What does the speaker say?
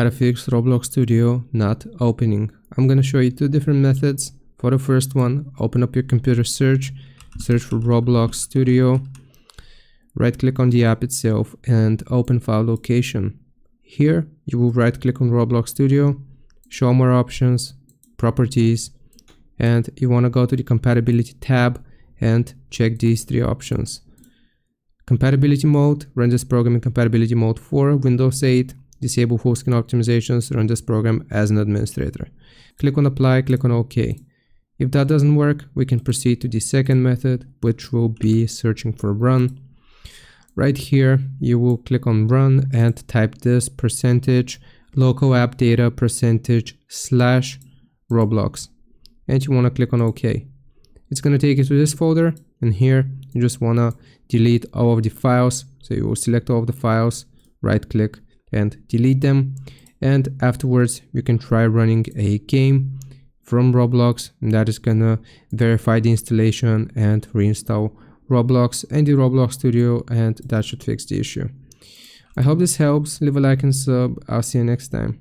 how to fix Roblox Studio not opening. I'm gonna show you two different methods. For the first one, open up your computer search for Roblox Studio, right click on the app itself and open file location. Here you will right click on Roblox Studio, show more options, properties, and you want to go to the compatibility tab and check these three options. Compatibility mode, run this program in compatibility mode 4, Windows 8, disable full screen optimizations, run this program as an administrator. Click on apply, click on OK. If that doesn't work, we can proceed to the second method, which will be searching for run. Right here, you will click on run and type this %local app data %/Roblox. And you want to click on OK. It's going to take you to this folder, and here you just want to delete all of the files. So you will select all of the files, right click and delete them. And afterwards, you can try running a game from Roblox, and that is gonna verify the installation and reinstall Roblox and the Roblox Studio, and that should fix the issue. I hope this helps. Leave a like and sub. I'll see you next time.